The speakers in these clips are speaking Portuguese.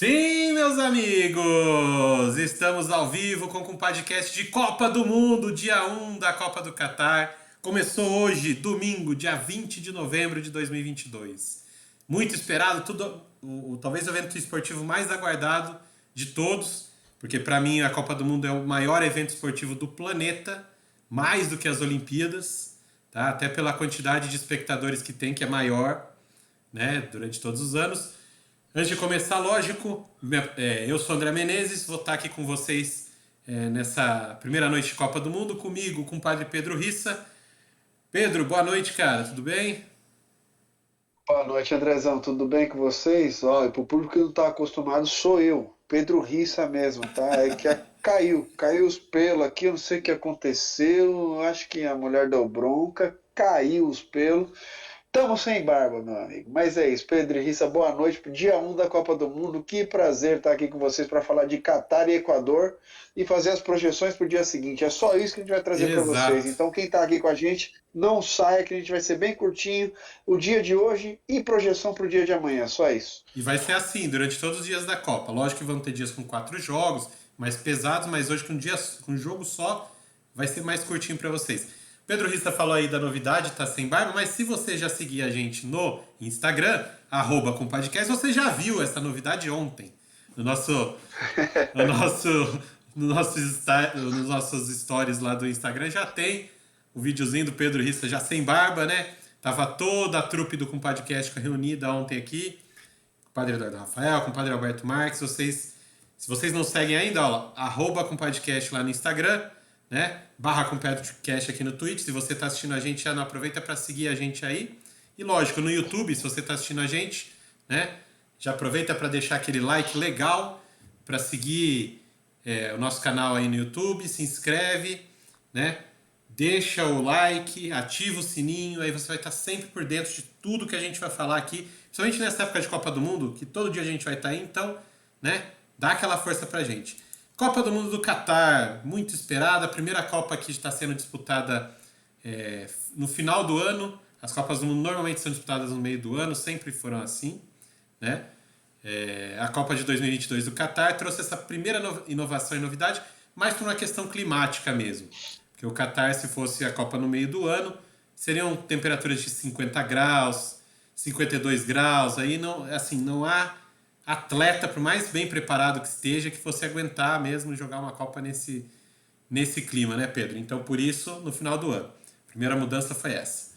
Sim, meus amigos! Estamos ao vivo com um podcast de Copa do Mundo, dia 1 da Copa do Catar. Começou hoje, domingo, dia 20 de novembro de 2022. Muito esperado, talvez o evento esportivo mais aguardado de todos, porque para mim a Copa do Mundo é o maior evento esportivo do planeta, mais do que as Olimpíadas, tá? Até pela quantidade de espectadores que tem, que é maior, né, durante todos os anos. Antes de começar, lógico, eu sou André Menezes, vou estar aqui com vocês nessa primeira noite de Copa do Mundo, comigo, com o padre Pedro Rissa. Pedro, boa noite, cara, tudo bem? Boa noite, Andrezão. Tudo bem com vocês? Olha, para o público que não está acostumado, sou eu, Pedro Rissa mesmo, tá? É que caiu os pelos aqui, eu não sei o que aconteceu, acho que a mulher deu bronca, caiu os pelos. Estamos sem barba, meu amigo. Mas é isso, Pedro Rissa, boa noite pro dia 1 da Copa do Mundo. Que prazer estar aqui com vocês para falar de Catar e Equador e fazer as projeções para o dia seguinte. É só isso que a gente vai trazer para vocês. Exato. Então, quem está aqui com a gente, não saia, que a gente vai ser bem curtinho o dia de hoje e projeção para o dia de amanhã. Só isso. E vai ser assim durante todos os dias da Copa. Lógico que vão ter dias com 4 jogos, mais pesados, mas hoje com um jogo só vai ser mais curtinho para vocês. Pedro Rista falou aí da novidade, tá sem barba, mas se você já seguir a gente no Instagram, @compadcast, você já viu essa novidade ontem. No nosso, no nosso, nos nossos stories lá do Instagram já tem o videozinho do Pedro Rista já sem barba, né? Tava toda a trupe do Compadcast reunida ontem aqui. Padre Eduardo Rafael, com o Padre Alberto Marques. Se vocês não seguem ainda, ó, @compadcast lá no Instagram, né? /compadcast aqui no Twitch. Se você está assistindo a gente, já não aproveita para seguir a gente aí. E lógico, no YouTube, se você está assistindo a gente, né? Já aproveita para deixar aquele like legal, para seguir o nosso canal aí no YouTube, se inscreve, né? Deixa o like, ativa o sininho, aí você vai estar sempre por dentro de tudo que a gente vai falar aqui, principalmente nessa época de Copa do Mundo, que todo dia a gente vai estar aí, então, né, dá aquela força pra gente. Copa do Mundo do Catar, muito esperada, a primeira Copa que está sendo disputada no final do ano. As Copas do Mundo normalmente são disputadas no meio do ano, sempre foram assim, né? A Copa de 2022 do Catar trouxe essa primeira inovação e novidade, mais por uma questão climática mesmo. Porque o Catar, se fosse a Copa no meio do ano, seriam temperaturas de 50 graus, 52 graus. Aí não, assim, não há atleta, por mais bem preparado que esteja, que fosse aguentar mesmo jogar uma Copa nesse clima, né, Pedro? Então, por isso, no final do ano. A primeira mudança foi essa.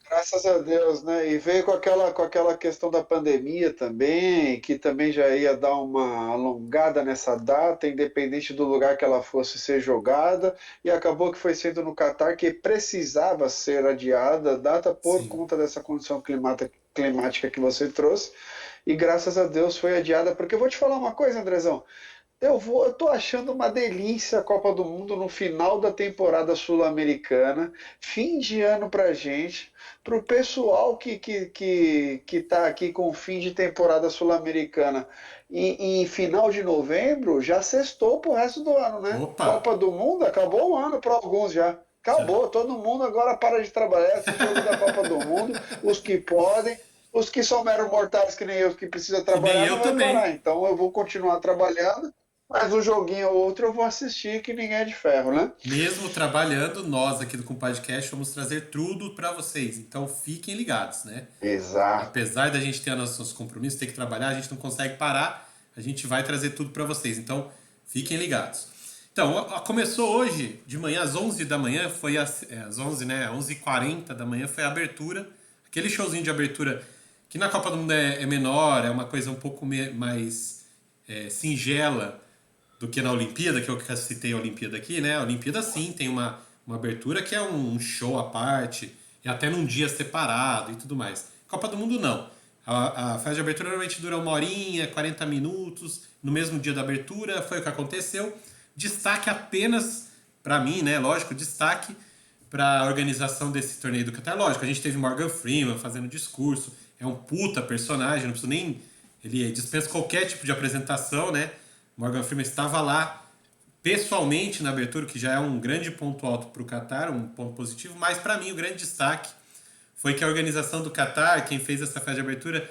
Graças a Deus, né? E veio com aquela questão da pandemia também, que também já ia dar uma alongada nessa data, independente do lugar que ela fosse ser jogada, e acabou que foi sendo no Catar, que precisava ser adiada a data por Sim. conta dessa condição climática que você trouxe, e graças a Deus foi adiada, porque eu vou te falar uma coisa, Andrezão. Eu tô achando uma delícia a Copa do Mundo no final da temporada sul-americana, fim de ano pra gente, pro pessoal que tá aqui com o fim de temporada sul-americana e final de novembro, já sextou pro resto do ano, né? Opa! Copa do Mundo, acabou o ano para alguns já. Já. Acabou, todo mundo agora para de trabalhar, esse jogo da Copa do Mundo, os que podem, os que são meros mortais que nem eu, que precisa Que nem trabalhar, eu não vai parar. também. Então eu vou continuar trabalhando, mas um joguinho ou outro eu vou assistir, que ninguém é de ferro, né? Mesmo trabalhando, nós aqui do Compadcast vamos trazer tudo para vocês. Então fiquem ligados, né? Exato. Apesar da gente ter nossos compromissos, ter que trabalhar, a gente não consegue parar, a gente vai trazer tudo para vocês. Então fiquem ligados. Então, começou hoje, de manhã, às 11 da manhã, foi às 11, né? 11h40 da manhã foi a abertura. Aquele showzinho de abertura que na Copa do Mundo é menor, é uma coisa um pouco mais singela do que na Olimpíada, que eu citei a Olimpíada aqui, né? A Olimpíada sim tem uma abertura que é um show à parte, e até num dia separado e tudo mais. Copa do Mundo não. A festa de abertura normalmente dura 1 horinha, 40 minutos, no mesmo dia da abertura, foi o que aconteceu. Destaque apenas, para mim, né? Lógico, destaque para a organização desse torneio do Qatar. Lógico, a gente teve Morgan Freeman fazendo discurso, é um puta personagem, não preciso nem. Ele dispensa qualquer tipo de apresentação, né? Morgan Freeman estava lá pessoalmente na abertura, que já é um grande ponto alto para o Qatar, um ponto positivo, mas para mim o grande destaque foi que a organização do Qatar, quem fez essa festa de abertura,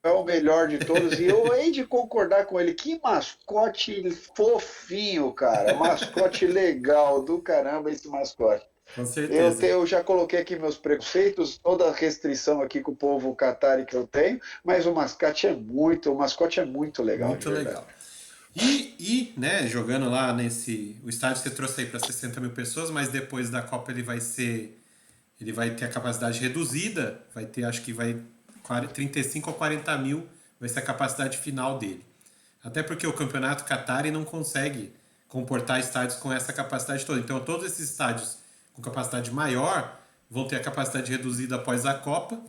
é o melhor de todos. E eu hei de concordar com ele. Que mascote fofinho, cara. Mascote legal do caramba esse mascote. Com certeza. Eu já coloquei aqui meus preconceitos, toda a restrição aqui com o povo catari que eu tenho, mas o mascote é muito legal, de Muito verdade. legal. Né, jogando lá nesse. O estádio você trouxe aí para 60 mil pessoas, mas depois da Copa ele vai ser. Ele vai ter a capacidade reduzida, vai ter, acho que vai 35 ou 40 mil, vai ser a capacidade final dele. Até porque o campeonato Qatari não consegue comportar estádios com essa capacidade toda. Então, todos esses estádios com capacidade maior vão ter a capacidade reduzida após a Copa.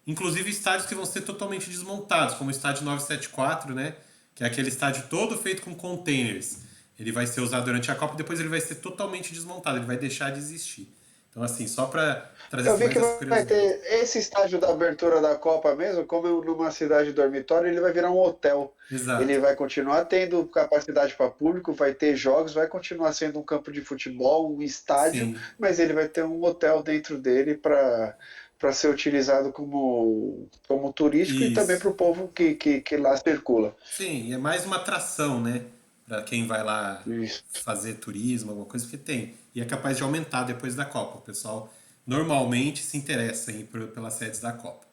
Inclusive estádios que vão ser totalmente desmontados, como o estádio 974, né? Que é aquele estádio todo feito com containers. Ele vai ser usado durante a Copa e depois ele vai ser totalmente desmontado, ele vai deixar de existir. Então, assim, só para trazer Eu vi mais que essa vai curiosidade. ter esse estágio da abertura da Copa mesmo, como numa cidade dormitório, ele vai virar um hotel. Exato. Ele vai continuar tendo capacidade para público, vai ter jogos, vai continuar sendo um campo de futebol, um estádio, Sim. mas ele vai ter um hotel dentro dele para ser utilizado como turístico e também Isso. para o povo que lá circula. Sim, é mais uma atração, né? Para quem vai lá Isso. fazer turismo, alguma coisa que tem. E é capaz de aumentar depois da Copa. O pessoal normalmente se interessa em ir pelas sedes da Copa.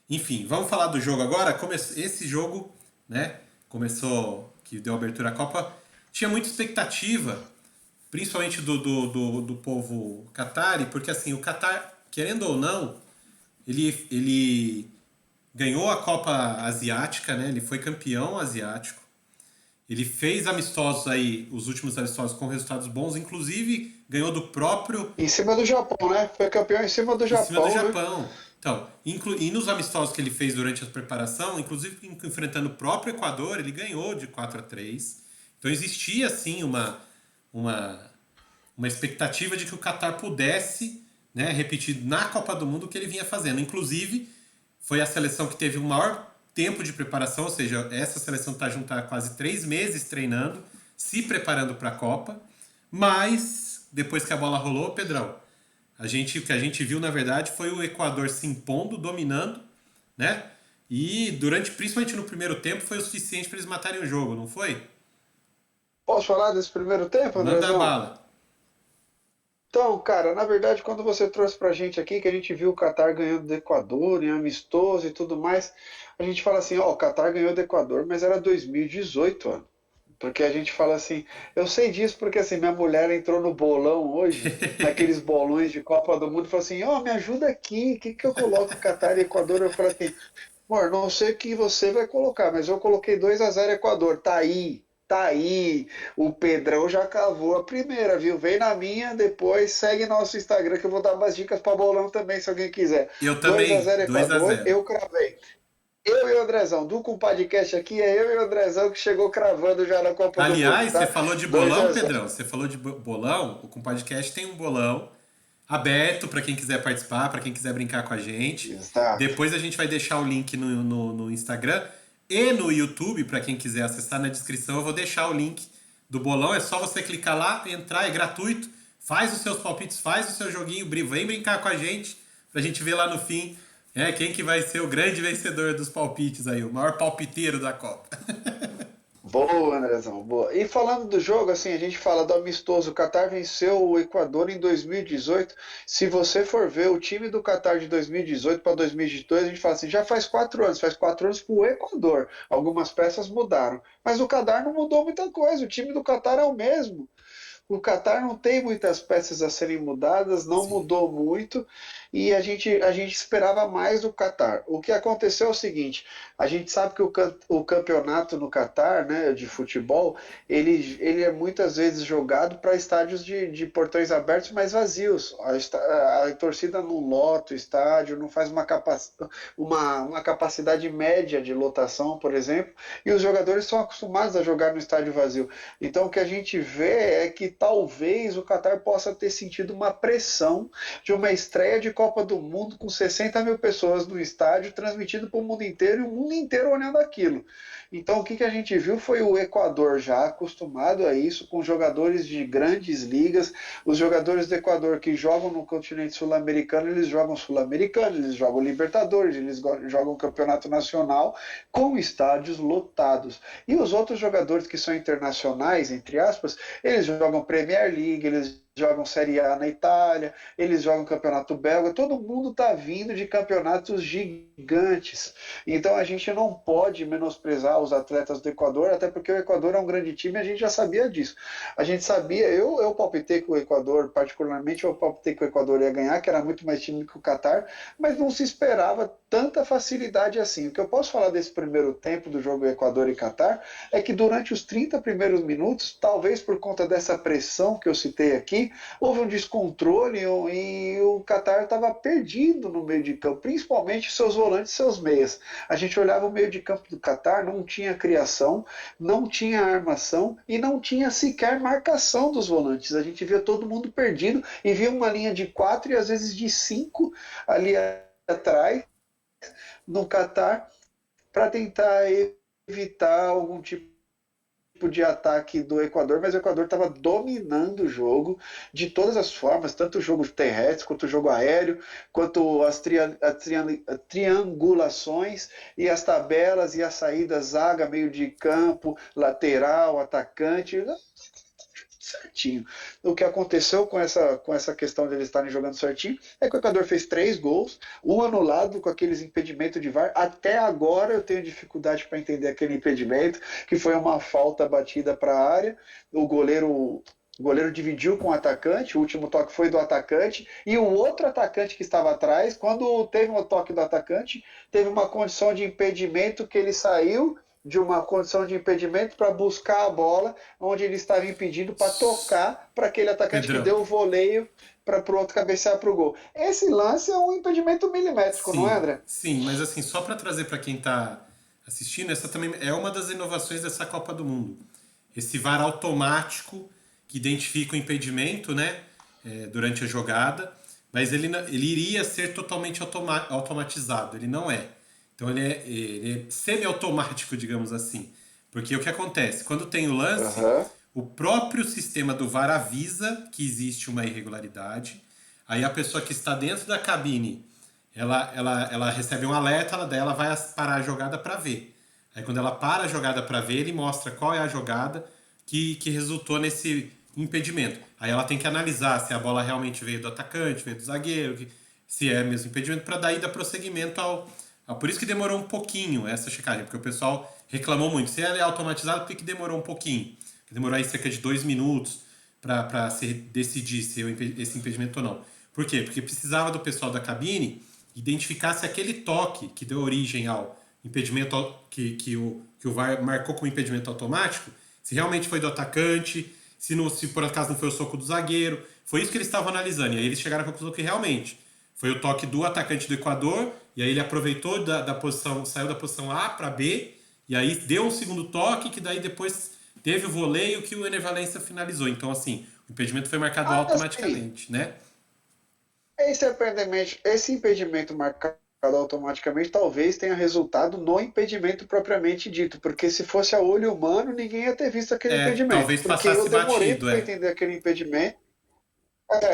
Enfim, vamos falar do jogo agora. Esse jogo, né? Começou, que deu abertura à Copa. Tinha muita expectativa, principalmente do povo Qatari, porque assim, o Qatar, querendo ou não, ele ganhou a Copa Asiática, né? Ele foi campeão asiático. Ele fez amistosos aí, os últimos amistosos com resultados bons, inclusive ganhou do próprio Em cima do Japão, né? Foi campeão em cima do em cima do Japão, né? Japão. Então, e nos amistosos que ele fez durante a preparação, inclusive enfrentando o próprio Equador, ele ganhou de 4-3. Então existia sim uma, uma expectativa de que o Qatar pudesse, né, repetir na Copa do Mundo o que ele vinha fazendo. Inclusive, foi a seleção que teve o maior tempo de preparação, ou seja, essa seleção está junto há quase 3 meses treinando, se preparando para a Copa. Mas, depois que a bola rolou, Pedrão, o que a gente viu, na verdade, foi o Equador se impondo, dominando, né? E principalmente no primeiro tempo, foi o suficiente para eles matarem o jogo, não foi? Posso falar desse primeiro tempo, Manda Andrezão? bala. Então, cara, na verdade, quando você trouxe pra gente aqui, que a gente viu o Catar ganhando do Equador, em amistoso e tudo mais, a gente fala assim, ó, o Catar ganhou do Equador, mas era 2018, ó. Porque a gente fala assim, eu sei disso porque assim, minha mulher entrou no bolão hoje, naqueles bolões de Copa do Mundo, e falou assim, ó, me ajuda aqui, o que que eu coloco Catar e Equador? Eu falei assim, amor, não sei o que você vai colocar, mas eu coloquei 2-0 Equador. Tá aí, tá aí. O Pedrão já cavou a primeira, viu? Vem na minha, depois segue nosso Instagram que eu vou dar umas dicas para bolão também, se alguém quiser. Eu dois a também, zero dois a Equador, zero. eu cravei. Eu e o Andrezão, do Compadcast aqui, é eu e o Andrezão que chegou cravando já na Copa do Mundo, Aliás, você tá? falou de 2 bolão, a 0. Pedrão? Você falou de bolão? O Compadcast tem um bolão aberto para quem quiser participar, para quem quiser brincar com a gente. Exato. Depois a gente vai deixar o link no Instagram e no YouTube, para quem quiser acessar na descrição. Eu vou deixar o link do bolão. É só você clicar lá, entrar, é gratuito. Faz os seus palpites, faz o seu joguinho, vem brincar com a gente, pra gente ver lá no fim quem que vai ser o grande vencedor dos palpites aí, o maior palpiteiro da Copa. Boa, Andrezão, boa. E falando do jogo, assim, a gente fala do amistoso. O Catar venceu o Equador em 2018. Se você for ver o time do Catar de 2018 para 2022, a gente fala assim, já faz 4 anos para o Equador. Algumas peças mudaram. Mas o Catar não mudou muita coisa, o time do Catar é o mesmo. O Catar não tem muitas peças a serem mudadas, não Sim, mudou muito e a gente esperava mais do Catar. O que aconteceu é o seguinte: a gente sabe que o campeonato no Catar, né, de futebol, ele é muitas vezes jogado para estádios de portões abertos, mas vazios. A torcida não lota o estádio, não faz uma capacidade média de lotação, por exemplo, e os jogadores são acostumados a jogar no estádio vazio. Então, o que a gente vê é que talvez o Qatar possa ter sentido uma pressão de uma estreia de Copa Copa do Mundo com 60 mil pessoas no estádio, transmitido para o mundo inteiro, e o mundo inteiro olhando aquilo. Então, o que a gente viu foi o Equador já acostumado a isso, com jogadores de grandes ligas. Os jogadores do Equador que jogam no continente sul-americano, eles jogam sul-americano, eles jogam Libertadores, eles jogam Campeonato Nacional, com estádios lotados. E os outros jogadores que são internacionais, entre aspas, eles jogam Premier League, eles jogam Série A na Itália, eles jogam Campeonato Belga, todo mundo está vindo de campeonatos gigantes. Então a gente não pode menosprezar os atletas do Equador, até porque o Equador é um grande time e a gente já sabia disso. A gente sabia, eu palpitei que o Equador, particularmente eu palpitei que o Equador ia ganhar, que era muito mais time que o Catar, mas não se esperava tanta facilidade assim. O que eu posso falar desse primeiro tempo do jogo Equador e Catar é que durante os 30 primeiros minutos, talvez por conta dessa pressão que eu citei aqui, houve um descontrole e o Catar estava perdido no meio de campo, principalmente seus volantes e seus meias. A gente olhava o meio de campo do Catar, não tinha criação, não tinha armação e não tinha sequer marcação dos volantes. A gente via todo mundo perdido e via uma linha de 4 e às vezes de 5 ali atrás no Catar para tentar evitar algum tipo de ataque do Equador, mas o Equador estava dominando o jogo de todas as formas, tanto o jogo terrestre, quanto o jogo aéreo, quanto as triangulações e as tabelas e as saídas, zaga, meio de campo, lateral, atacante, certinho. O que aconteceu com essa questão de eles estarem jogando certinho é que o Equador fez 3 gols, um anulado com aqueles impedimentos de VAR. Até agora eu tenho dificuldade para entender aquele impedimento, que foi uma falta batida para a área. O goleiro dividiu com o atacante, o último toque foi do atacante, e o outro atacante que estava atrás, quando teve um toque do atacante, teve uma condição de impedimento que ele saiu de uma condição de impedimento para buscar a bola, onde ele estava impedido para tocar para aquele atacante Pedrão. que deu o voleio para o outro cabecear para o gol. Esse lance é um impedimento milimétrico, Sim, não é, André? sim, mas assim, só para trazer para quem está assistindo, essa também é uma das inovações dessa Copa do Mundo. Esse VAR automático que identifica o impedimento, né, durante a jogada, mas ele iria ser totalmente automatizado, ele não é. Então ele é semi-automático, digamos assim. Porque o que acontece? Quando tem o lance, Uhum. o próprio sistema do VAR avisa que existe uma irregularidade. Aí a pessoa que está dentro da cabine, ela recebe um alerta, daí ela vai parar a jogada para ver. Aí quando ela para a jogada para ver, ele mostra qual é a jogada que resultou nesse impedimento. Aí ela tem que analisar se a bola realmente veio do atacante, veio do zagueiro, se é mesmo impedimento, para daí dar prosseguimento por isso que demorou um pouquinho essa checagem, porque o pessoal reclamou muito. Se ela é automatizada, por que demorou um pouquinho? Demorou aí cerca de 2 minutos para decidir se esse impedimento ou não. Por quê? Porque precisava do pessoal da cabine identificar se aquele toque que deu origem ao impedimento que o VAR marcou como impedimento automático, se realmente foi do atacante, se por acaso não foi o soco do zagueiro. Foi isso que eles estavam analisando. E aí eles chegaram à conclusão que realmente foi o toque do atacante do Equador, e aí ele aproveitou da posição, saiu da posição A para B, e aí deu um segundo toque, que daí depois teve o voleio que o Ener Valencia finalizou. Então, assim, o impedimento foi marcado automaticamente, né? Esse impedimento marcado automaticamente talvez tenha resultado no impedimento propriamente dito, porque se fosse a olho humano, ninguém ia ter visto aquele impedimento. Talvez Porque passasse eu demorei batido, para entender aquele impedimento.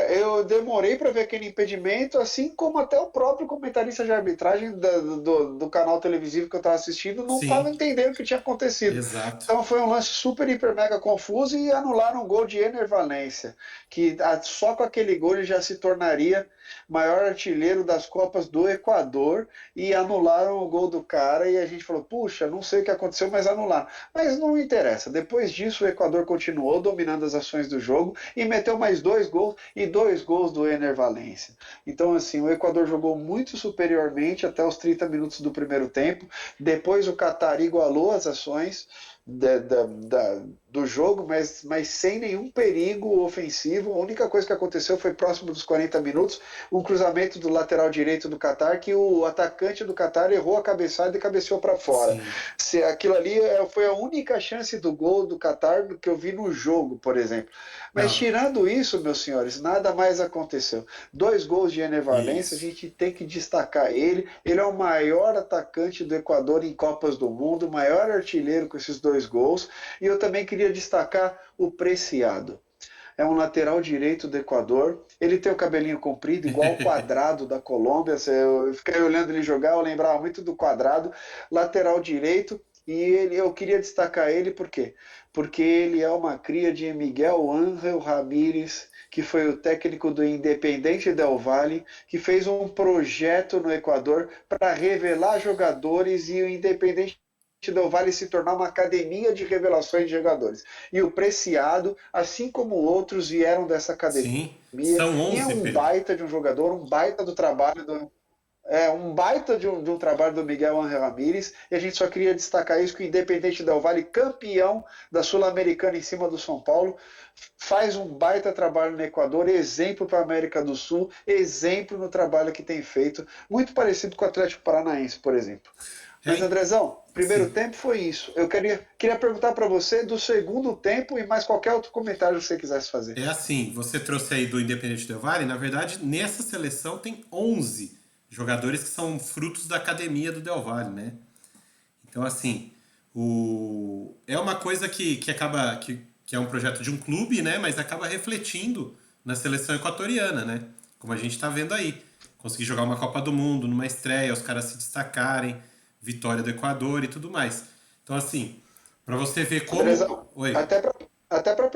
Eu demorei para ver aquele impedimento, assim como até o próprio comentarista de arbitragem do canal televisivo que eu estava assistindo não estava Sim, entendendo o que tinha acontecido. exato. Então foi um lance super, hiper, mega confuso e anularam um gol de Ener Valencia, que só com aquele gol ele já se tornaria maior artilheiro das Copas do Equador, e anularam o gol do cara e a gente falou, puxa, não sei o que aconteceu, mas anularam. Mas não interessa. Depois disso o Equador continuou dominando as ações do jogo e meteu mais 2 gols e 2 gols do Ener Valencia. Então, assim, o Equador jogou muito superiormente até os 30 minutos do primeiro tempo. Depois o Catar igualou as ações. do jogo, mas sem nenhum perigo ofensivo. A única coisa que aconteceu foi próximo dos 40 minutos, um cruzamento do lateral direito do Catar, que o atacante do Catar errou a cabeçada e cabeceou para fora. Sim. Se aquilo ali foi a única chance do gol do Catar que eu vi no jogo, por exemplo. Mas Não, tirando isso, meus senhores, nada mais aconteceu. 2 gols de Ener Valencia, a isso. gente tem que destacar ele. Ele é o maior atacante do Equador em Copas do Mundo, o maior artilheiro com esses 2 gols. E eu também queria destacar o Preciado. É um lateral direito do Equador. Ele tem o cabelinho comprido, igual o Quadrado da Colômbia. Eu fiquei olhando ele jogar, eu lembrava muito do Quadrado. Lateral direito. E eu queria destacar ele por quê? Porque ele é uma cria de Miguel Ángel Ramírez, que foi o técnico do Independente Del Valle, que fez um projeto no Equador para revelar jogadores e o Independente Del Valle se tornar uma academia de revelações de jogadores. E o Preciado, assim como outros, vieram dessa academia. Sim. São E é 11, um Pedro. baita de um jogador, um baita do trabalho um baita de um trabalho do Miguel Ángel Ramírez, e a gente só queria destacar isso, que o Independente Del Valle, campeão da Sul-Americana em cima do São Paulo, faz um baita trabalho no Equador, exemplo para a América do Sul, exemplo no trabalho que tem feito, muito parecido com o Atlético Paranaense, por exemplo. Mas, É, Andrezão, primeiro sim. tempo foi isso. Eu queria perguntar para você do segundo tempo e mais qualquer outro comentário que você quisesse fazer. É assim, você trouxe aí do Independente Del Valle, na verdade, nessa seleção tem 11 jogadores que são frutos da academia do Del Valle, né? Então, assim, é uma coisa que acaba, que é um projeto de um clube, né? Mas acaba refletindo na seleção equatoriana, né? Como a gente tá vendo aí. Conseguir jogar uma Copa do Mundo, numa estreia, os caras se destacarem, vitória do Equador e tudo mais. Então, assim, para você ver como... Andrezão, Oi. até para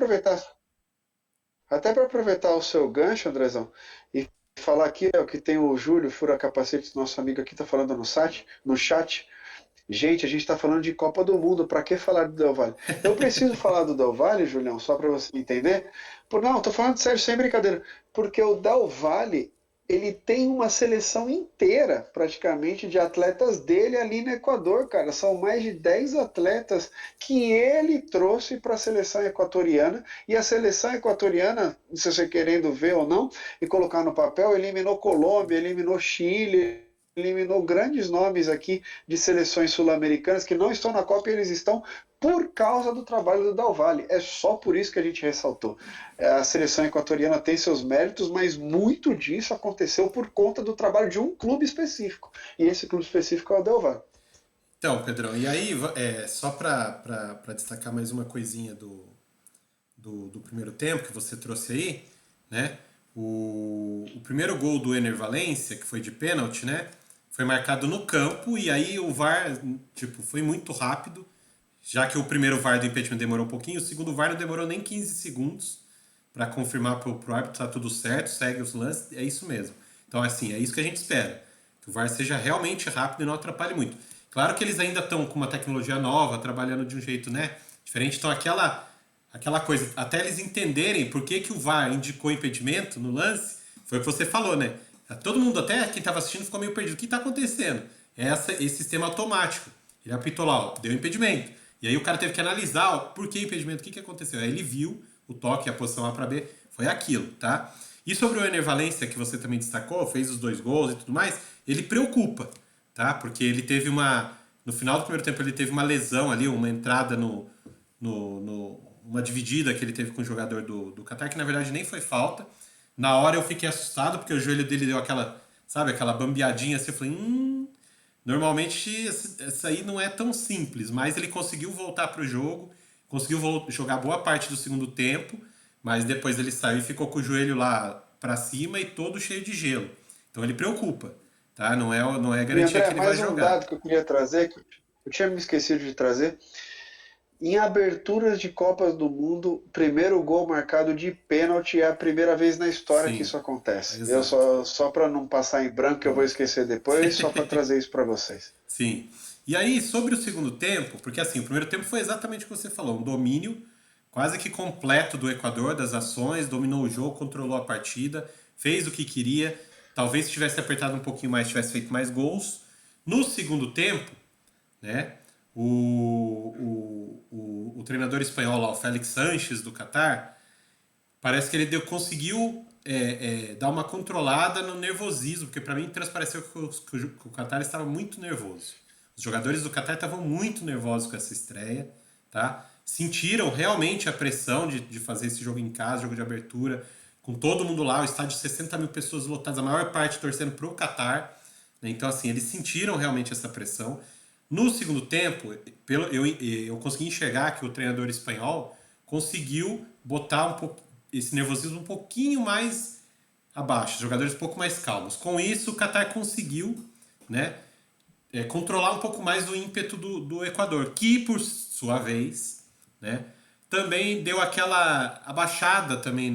aproveitar o seu gancho, Andrezão, e falar aqui, que tem o Júlio Fura Capacete, nosso amigo aqui, tá falando no chat. Gente, a gente está falando de Copa do Mundo, para que falar do Del Valle? Eu preciso falar do Del Valle, Julião, só para você entender. Não, estou falando sério, sem brincadeira. Porque o Del Valle, ele tem uma seleção inteira, praticamente, de atletas dele ali no Equador, cara. São mais de 10 atletas que ele trouxe para a seleção equatoriana. E a seleção equatoriana, se você querendo ver ou não, e colocar no papel, eliminou Colômbia, eliminou Chile, eliminou grandes nomes aqui de seleções sul-americanas que não estão na Copa e eles estão por causa do trabalho do Del Valle. É só por isso que a gente ressaltou. A seleção equatoriana tem seus méritos, mas muito disso aconteceu por conta do trabalho de um clube específico. E esse clube específico é o Del Valle. Então, Pedrão, e aí, só para destacar mais uma coisinha do primeiro tempo que você trouxe aí, né? O primeiro gol do Ener Valencia, que foi de pênalti, né? Foi marcado no campo e aí o VAR, tipo, foi muito rápido, já que o primeiro VAR do impedimento demorou um pouquinho, o segundo VAR não demorou nem 15 segundos para confirmar pro árbitro tá tudo certo, segue os lances, é isso mesmo. Então, assim, é isso que a gente espera. Que o VAR seja realmente rápido e não atrapalhe muito. Claro que eles ainda estão com uma tecnologia nova, trabalhando de um jeito, né, diferente. Então, aquela coisa, até eles entenderem por que o VAR indicou impedimento no lance, foi o que você falou, né? Todo mundo, até quem estava assistindo, ficou meio perdido. O que está acontecendo? Esse sistema automático. Ele apitou lá, ó, deu impedimento. E aí o cara teve que analisar ó, por que impedimento, o que aconteceu. Aí ele viu o toque, a posição A para B, foi aquilo, tá? E sobre o Ener Valencia, que você também destacou, fez os 2 gols e tudo mais, ele preocupa, tá? Porque ele teve uma... No final do primeiro tempo ele teve uma lesão ali, uma entrada uma dividida que ele teve com o jogador do Qatar, que na verdade nem foi falta. Na hora eu fiquei assustado, porque o joelho dele deu aquela, sabe, aquela bambeadinha assim, eu falei, normalmente essa aí não é tão simples, mas ele conseguiu voltar pro jogo, conseguiu jogar boa parte do segundo tempo, mas depois ele saiu e ficou com o joelho lá para cima e todo cheio de gelo. Então ele preocupa, tá? Não é E garantia que André, ele vai mais um jogar. dado que eu queria trazer, que eu tinha me esquecido de trazer. Em aberturas de Copas do Mundo, primeiro gol marcado de pênalti é a primeira vez na história que Sim, isso acontece. Eu exato. só para não passar em branco, que eu vou Boa. esquecer depois, só para trazer isso para vocês. Sim. E aí, sobre o segundo tempo, porque assim, o primeiro tempo foi exatamente o que você falou, um domínio quase que completo do Equador, das ações, dominou o jogo, controlou a partida, fez o que queria, talvez se tivesse apertado um pouquinho mais, tivesse feito mais gols. No segundo tempo, né, o treinador espanhol lá, o Félix Sanches, do Catar, parece que ele conseguiu dar uma controlada no nervosismo, porque para mim transpareceu que o Catar estava muito nervoso. Os jogadores do Catar estavam muito nervosos com essa estreia, tá? Sentiram realmente a pressão de fazer esse jogo em casa, jogo de abertura, com todo mundo lá, o estádio de 60 mil pessoas lotadas, a maior parte torcendo para o Catar. Né? Então, assim, eles sentiram realmente essa pressão. No segundo tempo, eu consegui enxergar que o treinador espanhol conseguiu botar esse nervosismo um pouquinho mais abaixo, os jogadores um pouco mais calmos. Com isso, o Catar conseguiu, né, controlar um pouco mais o ímpeto do Equador, que, por sua vez, né, também deu aquela abaixada também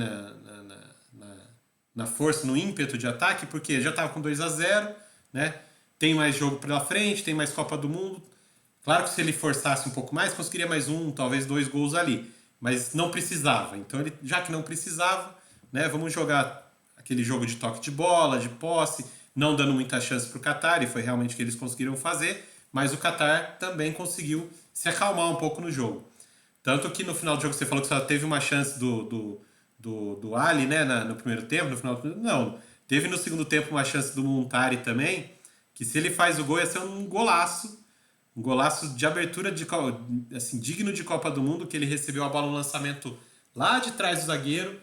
na força, no ímpeto de ataque, porque já estava com 2-0, né, tem mais jogo pela frente, tem mais Copa do Mundo. Claro que se ele forçasse um pouco mais, conseguiria mais talvez 2 gols ali. Mas não precisava. Então, já que não precisava, né, vamos jogar aquele jogo de toque de bola, de posse, não dando muita chance para o Catar, e foi realmente o que eles conseguiram fazer, mas o Catar também conseguiu se acalmar um pouco no jogo. Tanto que no final do jogo você falou que só teve uma chance do Ali, né, no primeiro tempo, no final do... Não, teve no segundo tempo uma chance do Montari também, que se ele faz o gol ia ser um golaço de abertura, assim, digno de Copa do Mundo, que ele recebeu a bola no lançamento lá de trás do zagueiro,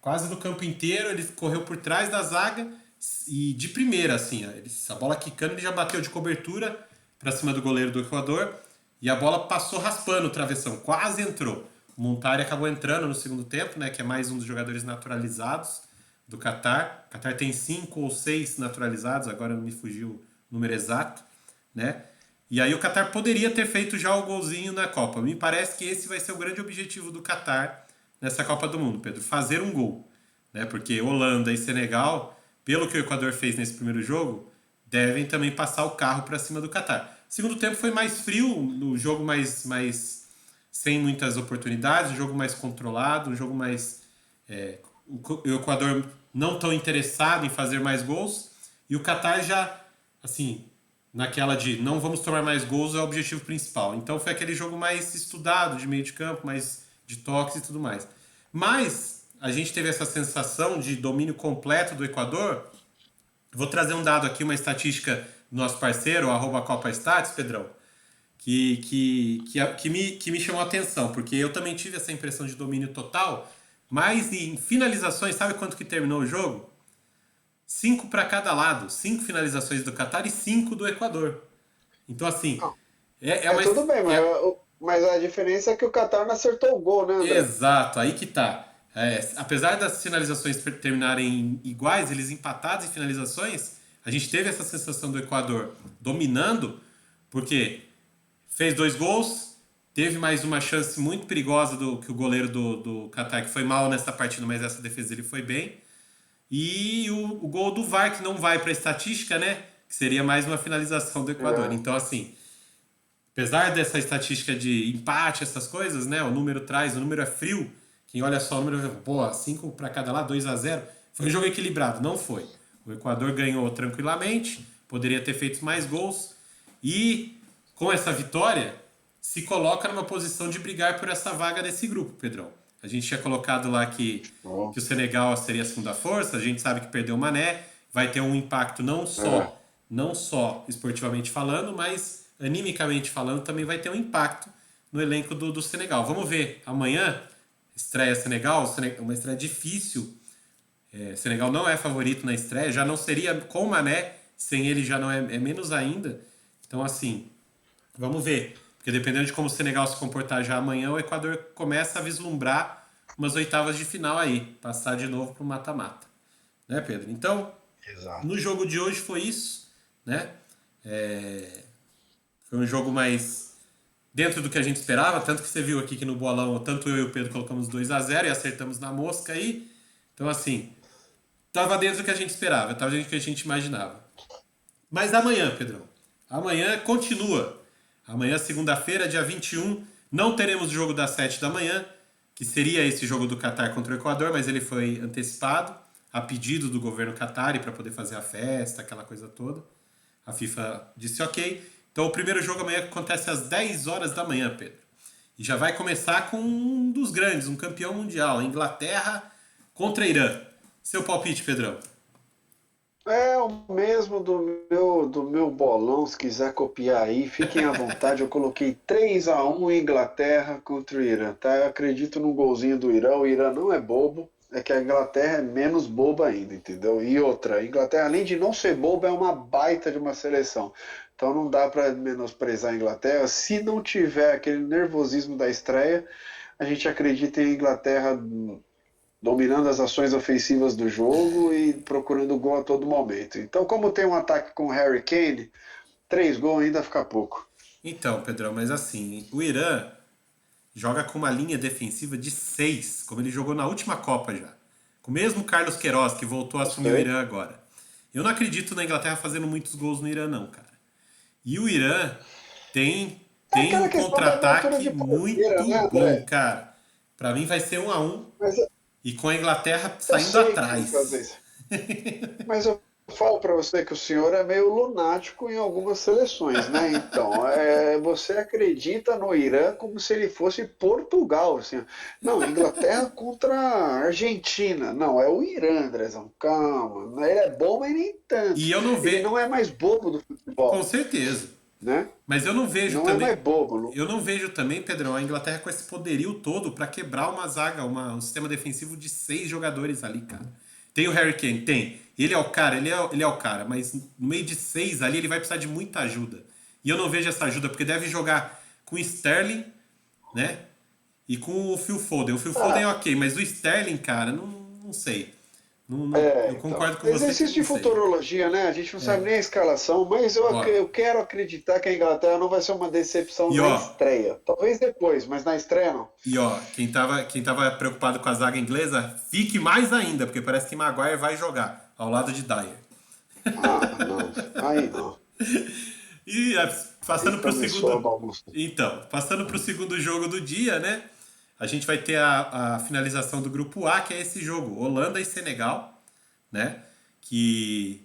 quase no campo inteiro, ele correu por trás da zaga e de primeira, assim, a bola quicando, ele já bateu de cobertura para cima do goleiro do Equador e a bola passou raspando o travessão, quase entrou. O Montari acabou entrando no segundo tempo, né, que é mais um dos jogadores naturalizados do Catar. O Catar tem 5 ou 6 naturalizados, agora não me fugiu o número exato, né? E aí o Catar poderia ter feito já o golzinho na Copa. Me parece que esse vai ser o grande objetivo do Catar nessa Copa do Mundo, Pedro, fazer um gol, né? Porque Holanda e Senegal, pelo que o Equador fez nesse primeiro jogo, devem também passar o carro para cima do Catar. O segundo tempo foi mais frio, no jogo mais sem muitas oportunidades, um jogo mais controlado, um jogo mais o Equador não tão interessado em fazer mais gols e o Catar já, assim, naquela de não vamos tomar mais gols é o objetivo principal. Então foi aquele jogo mais estudado, de meio de campo, mais de toques e tudo mais. Mas a gente teve essa sensação de domínio completo do Equador. Vou trazer um dado aqui, uma estatística do nosso parceiro, o @CopaStats, Pedrão, que me chamou a atenção, porque eu também tive essa impressão de domínio total, mas em finalizações, sabe quanto que terminou o jogo? 5 para cada lado. 5 finalizações do Catar e 5 do Equador. Então, assim, Não, é uma... tudo bem, mas a diferença é que o Qatar não acertou o gol, né, André? Exato, aí que tá. Apesar das finalizações terminarem iguais, eles empatados em finalizações, a gente teve essa sensação do Equador dominando, porque fez 2 gols, teve mais uma chance muito perigosa que o goleiro do Catar, que foi mal nessa partida, mas essa defesa ele foi bem. E o gol do VAR, que não vai para a estatística, né? Que seria mais uma finalização do Equador. Então, assim, apesar dessa estatística de empate, essas coisas, né? O número é frio. Quem olha só o número, pô, 5 para cada lado, 2-0. Foi um jogo equilibrado. Não foi. O Equador ganhou tranquilamente, poderia ter feito mais gols. E com essa vitória, se coloca numa posição de brigar por essa vaga desse grupo, Pedrão. A gente tinha colocado lá que o Senegal seria a segunda força, a gente sabe que perdeu o Mané, vai ter um impacto não só esportivamente falando, mas animicamente falando também vai ter um impacto no elenco do Senegal. Vamos ver, amanhã estreia Senegal, uma estreia difícil. Senegal não é favorito na estreia, já não seria com o Mané, sem ele já não é menos ainda. Então, assim, vamos ver. Porque dependendo de como o Senegal se comportar já amanhã, o Equador começa a vislumbrar umas oitavas de final aí. Passar de novo para o mata-mata. Né, Pedro? Então, Exato. no jogo de hoje foi isso. Né? Foi um jogo mais dentro do que a gente esperava. Tanto que você viu aqui que no bolão, tanto eu e o Pedro colocamos 2-0 e acertamos na mosca aí. Então, assim, tava dentro do que a gente esperava. Tava dentro do que a gente imaginava. Mas amanhã, Pedrão. Amanhã continua. Amanhã, segunda-feira, dia 21, não teremos o jogo das 7 da manhã, que seria esse jogo do Catar contra o Equador, mas ele foi antecipado a pedido do governo Qatari para poder fazer a festa, aquela coisa toda. A FIFA disse ok. Então o primeiro jogo amanhã acontece às 10 horas da manhã, Pedro. E já vai começar com um dos grandes, um campeão mundial, a Inglaterra contra a Irã. Seu palpite, Pedrão? É o mesmo do meu bolão, se quiser copiar aí, fiquem à vontade. Eu coloquei 3-1 Inglaterra contra o Irã, tá? Eu acredito no golzinho do Irã. O Irã não é bobo, é que a Inglaterra é menos boba ainda, entendeu? E outra, a Inglaterra, além de não ser boba, é uma baita de uma seleção. Então não dá para menosprezar a Inglaterra. Se não tiver aquele nervosismo da estreia, a gente acredita em Inglaterra dominando as ações ofensivas do jogo e procurando gol a todo momento. Então, como tem um ataque com o Harry Kane, 3 gols ainda fica pouco. Então, Pedrão, mas assim, o Irã joga com uma linha defensiva de 6, como ele jogou na última Copa já. Com o mesmo Carlos Queiroz, que voltou a Eu assumir o sei. Irã agora. Eu não acredito na Inglaterra fazendo muitos gols no Irã, não, cara. E o Irã tem, É tem aquela um questão da abertura contra-ataque de porteira, muito né, bom, André? cara. Pra mim vai ser 1-1 Mas e com a Inglaterra eu saindo sei que vai fazer atrás. isso. Mas eu falo para você que o senhor é meio lunático em algumas seleções, né? Então, você acredita no Irã como se ele fosse Portugal, assim. Não, Inglaterra contra a Argentina. Não, é o Irã, Andrezão. Calma. Ele é bom, mas nem E tanto. eu não Ele vejo, não é mais bobo do com futebol, certeza. né? Mas eu não vejo Não é mais também. bobo. Não. Eu não vejo também, Pedrão, a Inglaterra com esse poderio todo pra quebrar uma zaga, um sistema defensivo de 6 jogadores ali, cara. Tem o Harry Kane? Tem. Ele é o cara, ele é o cara, mas no meio de 6 ali ele vai precisar de muita ajuda. E eu não vejo essa ajuda, porque deve jogar com o Sterling, né? E com o Phil Foden. O Phil Foden é Ah, ok, mas o Sterling, cara, não sei. Eu então. concordo com você que Exercício não de sei. futurologia, né? A gente não sabe nem a escalação, mas Ó, eu quero acreditar que a Inglaterra não vai ser uma decepção e na ó, estreia. Talvez depois, mas na estreia não. E ó, quem tava preocupado com a zaga inglesa, fique mais ainda, porque parece que Maguire vai jogar ao lado de Dyer. Ah, não. Aí não. E Aí passando pro também soa segundo. bagunça. Então, passando pro segundo jogo do dia, né? A gente vai ter a finalização do grupo A, que é esse jogo, Holanda e Senegal, né? Que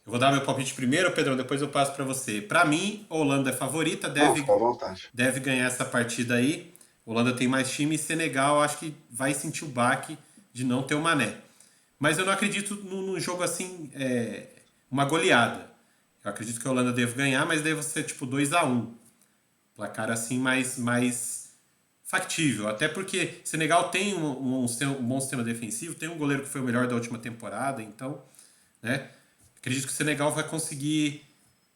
eu vou dar meu palpite primeiro, Pedrão, depois eu passo para você. Para mim, a Holanda é favorita, Não, fica à vontade. deve ganhar essa partida aí. A Holanda tem mais time e Senegal acho que vai sentir o baque de não ter o Mané. Mas eu não acredito num jogo assim, uma goleada. Eu acredito que a Holanda deve ganhar, mas deve ser tipo 2-1. Placar assim mais factível. Até porque Senegal tem um bom sistema defensivo, tem um goleiro que foi o melhor da última temporada, então, né? Acredito que o Senegal vai conseguir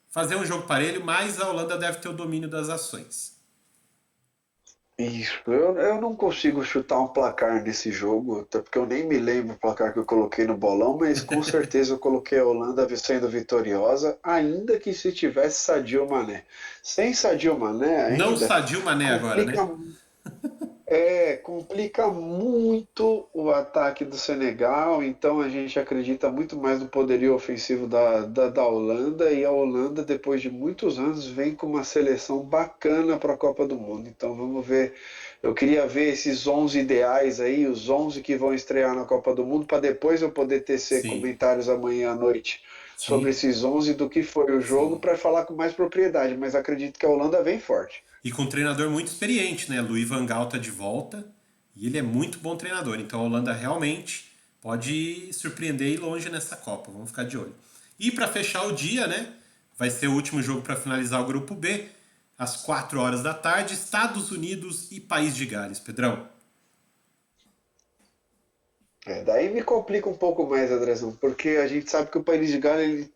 fazer um jogo parelho, mas a Holanda deve ter o domínio das ações. Isso, eu não consigo chutar um placar nesse jogo, até porque eu nem me lembro o placar que eu coloquei no bolão, mas com certeza eu coloquei a Holanda sendo vitoriosa, ainda que se tivesse Sadio Mané. Sem Sadio Mané Não ainda, Sadio Mané agora, né? complica complica muito o ataque do Senegal, então a gente acredita muito mais no poderio ofensivo da Holanda, e a Holanda, depois de muitos anos, vem com uma seleção bacana para a Copa do Mundo. Então vamos ver. Eu queria ver esses 11 ideais aí, os 11 que vão estrear na Copa do Mundo, para depois eu poder tecer Sim, comentários amanhã à noite sobre sim, esses 11 do que foi o jogo, sim. para falar com mais propriedade, mas acredito que a Holanda vem forte. E com um treinador muito experiente, né? Louis van Gaal tá de volta e ele é muito bom treinador. Então a Holanda realmente pode surpreender e ir longe nessa Copa. Vamos ficar de olho. E para fechar o dia, né? Vai ser o último jogo para finalizar o grupo B, às 4 horas da tarde, Estados Unidos e País de Gales. Pedrão, Daí me complica um pouco mais, Andrezão, porque a gente sabe que o País de Gales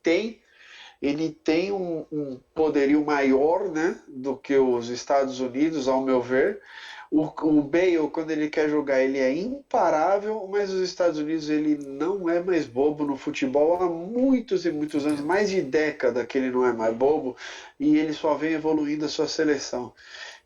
ele tem um poderio maior, né, do que os Estados Unidos, ao meu ver. O Bale, quando ele quer jogar, ele é imparável, mas os Estados Unidos ele não é mais bobo no futebol há muitos e muitos anos, mais de década que ele não é mais bobo, e ele só vem evoluindo a sua seleção.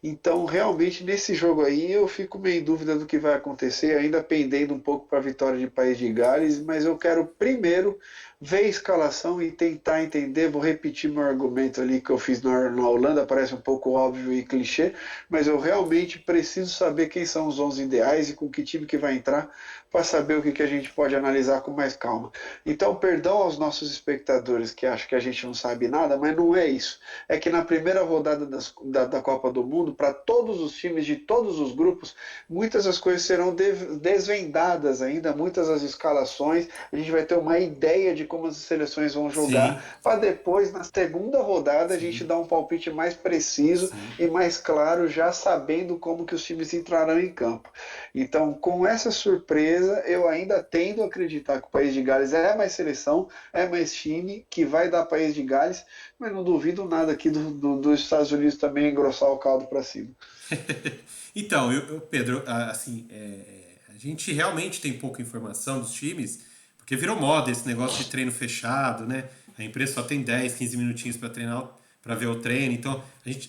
Então, realmente, nesse jogo aí, eu fico meio em dúvida do que vai acontecer, ainda pendendo um pouco para a vitória de País de Gales, mas eu quero primeiro ver a escalação e tentar entender. Vou repetir meu argumento ali que eu fiz na Holanda, parece um pouco óbvio e clichê, mas eu realmente preciso saber quem são os 11 ideais e com que time que vai entrar, para saber o que a gente pode analisar com mais calma. Então, perdão aos nossos espectadores que acham que a gente não sabe nada, mas não é isso. É que na primeira rodada da Copa do Mundo, mundo, para todos os times de todos os grupos, muitas das coisas serão desvendadas ainda, muitas das escalações, a gente vai ter uma ideia de como as seleções vão Sim, jogar, para depois, na segunda rodada, a gente sim, dar um palpite mais preciso sim. e mais claro, já sabendo como que os times entrarão em campo. Então, com essa surpresa, eu ainda tendo a acreditar que o País de Gales é mais seleção, é mais time, que vai dar País de Gales, mas não duvido nada aqui dos Estados Unidos também engrossar o caldo para cima. Então, Pedro, assim, a gente realmente tem pouca informação dos times, porque virou moda esse negócio de treino fechado, né? A empresa só tem 10, 15 minutinhos para treinar, para ver o treino. Então,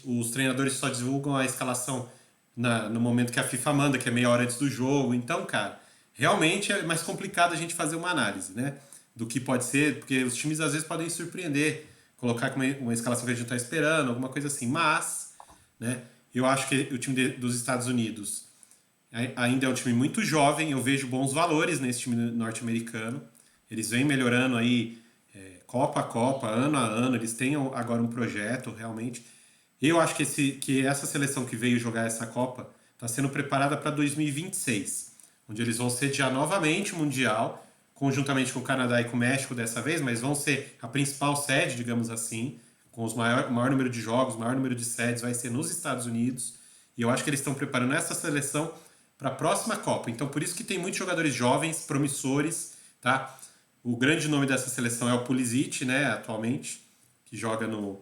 os treinadores só divulgam a escalação no momento que a FIFA manda, que é meia hora antes do jogo. Então, cara, realmente é mais complicado a gente fazer uma análise, né? Do que pode ser, porque os times às vezes podem surpreender, colocar uma escalação que a gente não está esperando, alguma coisa assim. Mas, né? Eu acho que o time dos Estados Unidos ainda é um time muito jovem. Eu vejo bons valores nesse time norte-americano. Eles vêm melhorando aí Copa a Copa, ano a ano. Eles têm agora um projeto realmente. Eu acho que essa seleção que veio jogar essa Copa está sendo preparada para 2026, onde eles vão sediar novamente o Mundial, conjuntamente com o Canadá e com o México dessa vez, mas vão ser a principal sede, digamos assim, com o maior número de jogos, o maior número de sedes vai ser nos Estados Unidos. E eu acho que eles estão preparando essa seleção para a próxima Copa. Então, por isso que tem muitos jogadores jovens, promissores, tá? O grande nome dessa seleção é o Pulisic, né, atualmente, que joga no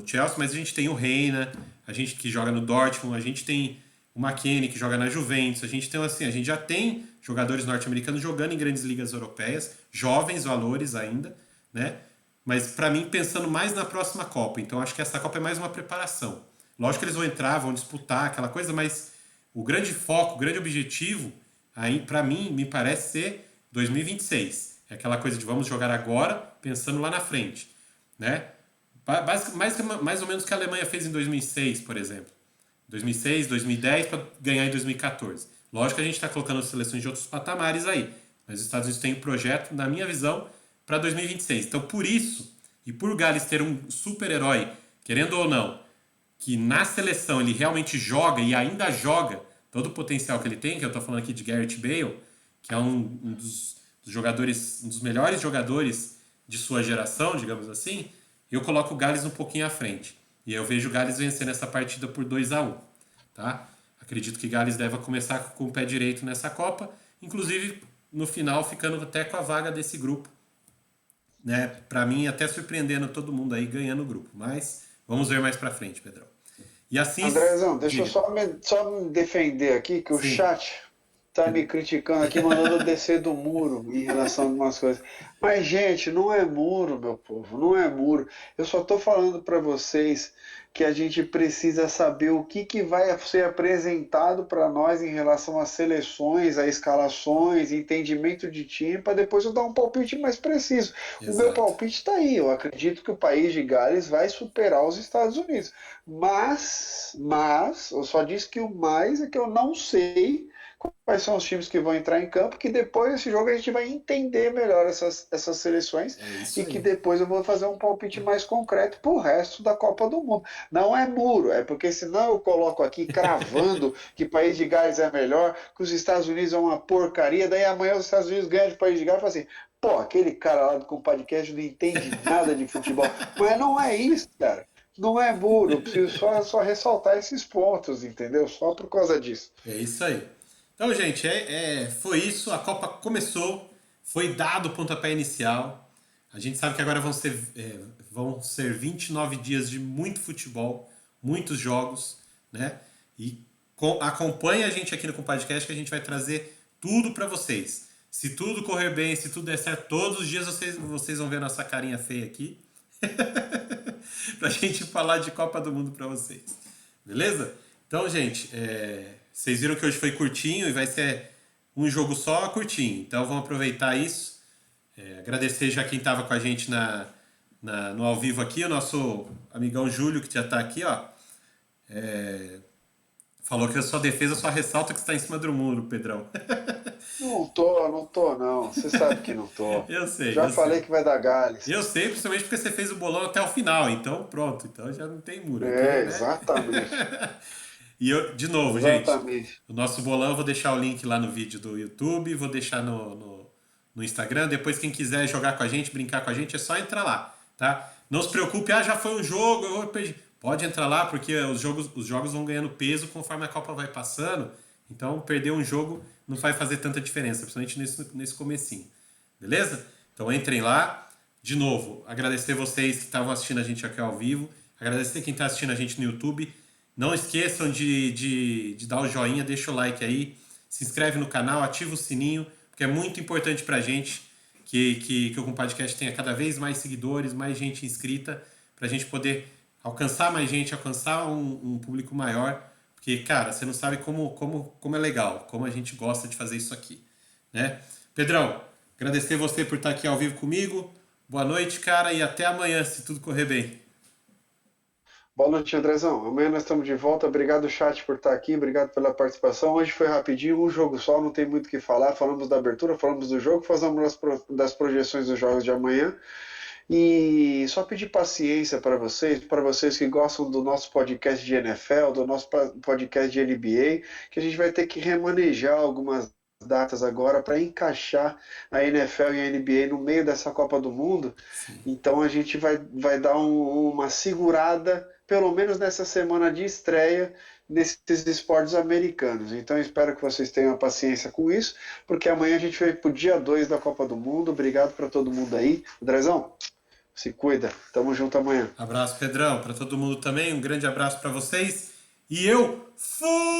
Chelsea, mas a gente tem o Reina, a gente que joga no Dortmund, a gente tem o McKennie que joga na Juventus, a gente tem assim, a gente já tem jogadores norte-americanos jogando em grandes ligas europeias, jovens valores ainda, né? Mas para mim pensando mais na próxima Copa, então acho que essa Copa é mais uma preparação. Lógico que eles vão entrar, vão disputar aquela coisa, mas o grande foco, o grande objetivo, aí para mim me parece ser 2026. É aquela coisa de vamos jogar agora, pensando lá na frente, né? Mais ou menos o que a Alemanha fez em 2006, por exemplo. 2006, 2010 para ganhar em 2014. Lógico que a gente está colocando seleções de outros patamares aí, mas os Estados Unidos têm um projeto, na minha visão, para 2026. Então, por isso, e por Gales ter um super-herói, querendo ou não, que na seleção ele realmente joga e ainda joga todo o potencial que ele tem, que eu estou falando aqui de Gareth Bale, que é um dos jogadores, um dos melhores jogadores de sua geração, digamos assim, eu coloco o Gales um pouquinho à frente. E eu vejo o Gales vencendo essa partida por 2-1, tá? Acredito que Gales deve começar com o pé direito nessa Copa, inclusive no final ficando até com a vaga desse grupo, né? Para mim até surpreendendo todo mundo aí ganhando o grupo, mas vamos ver mais para frente, Pedrão. E assim, Andrezão, deixa eu diga. só me defender aqui, que o Sim. chat tá me criticando aqui, mandando eu descer do muro em relação a algumas coisas. Mas, gente, não é muro, meu povo, não é muro. Eu só tô falando para vocês que a gente precisa saber o que vai ser apresentado para nós em relação às seleções, a escalações, entendimento de time, para depois eu dar um palpite mais preciso. O meu Exato. palpite está aí. Eu acredito que o país de Gales vai superar os Estados Unidos. Mas, eu só disse que o mais é que eu não sei quais são os times que vão entrar em campo, que depois desse jogo a gente vai entender melhor essas seleções É isso e que aí. depois eu vou fazer um palpite mais concreto para o resto da Copa do Mundo. Não é muro, é porque senão eu coloco aqui cravando que País de Gales é melhor, que os Estados Unidos é uma porcaria, daí amanhã os Estados Unidos ganham de País de Gales e fala assim, pô, aquele cara lá com o podcast não entende nada de futebol. Mas não é isso, cara. Não é muro, eu preciso só ressaltar esses pontos, entendeu? Só por causa disso. É isso aí. Então, gente, foi isso. A Copa começou, foi dado o pontapé inicial. A gente sabe que agora vão ser 29 dias de muito futebol, muitos jogos, né? E acompanhe a gente aqui no podcast que a gente vai trazer tudo para vocês. Se tudo correr bem, se tudo der certo, todos os dias vocês vão ver a nossa carinha feia aqui. Pra gente falar de Copa do Mundo pra vocês. Beleza? Então, gente, vocês viram que hoje foi curtinho e vai ser um jogo só curtinho. Então vamos aproveitar isso. Agradecer já quem estava com a gente no ao vivo aqui, o nosso amigão Júlio, que já está aqui, ó. Falou que a sua defesa só ressalta que está em cima do muro, Pedrão. Não tô, não. Você sabe que não tô. Eu sei, Já eu falei sei. que vai dar Gales. Eu sei, principalmente porque você fez o bolão até o final, então pronto, então já não tem muro aqui, É, né? exatamente. E eu, de novo, gente, Exatamente. o nosso bolão, eu vou deixar o link lá no vídeo do YouTube, vou deixar no Instagram. Depois, quem quiser jogar com a gente, brincar com a gente, é só entrar lá, tá? Não se preocupe, já foi um jogo, eu vou perder. Pode entrar lá, porque os jogos vão ganhando peso conforme a Copa vai passando. Então, perder um jogo não vai fazer tanta diferença, principalmente nesse comecinho. Beleza? Então, entrem lá. De novo, agradecer vocês que estavam assistindo a gente aqui ao vivo. Agradecer quem está assistindo a gente no YouTube. Não esqueçam de dar o joinha, deixa o like aí. Se inscreve no canal, ativa o sininho, porque é muito importante pra gente que o Compadcast tenha cada vez mais seguidores, mais gente inscrita, pra gente poder alcançar mais gente, alcançar um público maior. Porque, cara, você não sabe como é legal, como a gente gosta de fazer isso aqui, né? Pedrão, agradecer você por estar aqui ao vivo comigo. Boa noite, cara, e até amanhã, se tudo correr bem. Boa noite, Andrezão. Amanhã nós estamos de volta. Obrigado, chat, por estar aqui. Obrigado pela participação. Hoje foi rapidinho, um jogo só, não tem muito o que falar. Falamos da abertura, falamos do jogo, falamos das projeções dos jogos de amanhã. E só pedir paciência para vocês que gostam do nosso podcast de NFL, do nosso podcast de NBA, que a gente vai ter que remanejar algumas datas agora para encaixar a NFL e a NBA no meio dessa Copa do Mundo. Sim. Então a gente vai dar uma segurada, pelo menos nessa semana de estreia nesses esportes americanos. Então espero que vocês tenham paciência com isso, porque amanhã a gente vai para o dia 2 da Copa do Mundo. Obrigado para todo mundo aí. Andrezão, se cuida. Tamo junto amanhã. Abraço, Pedrão, para todo mundo também. Um grande abraço para vocês. E eu fui!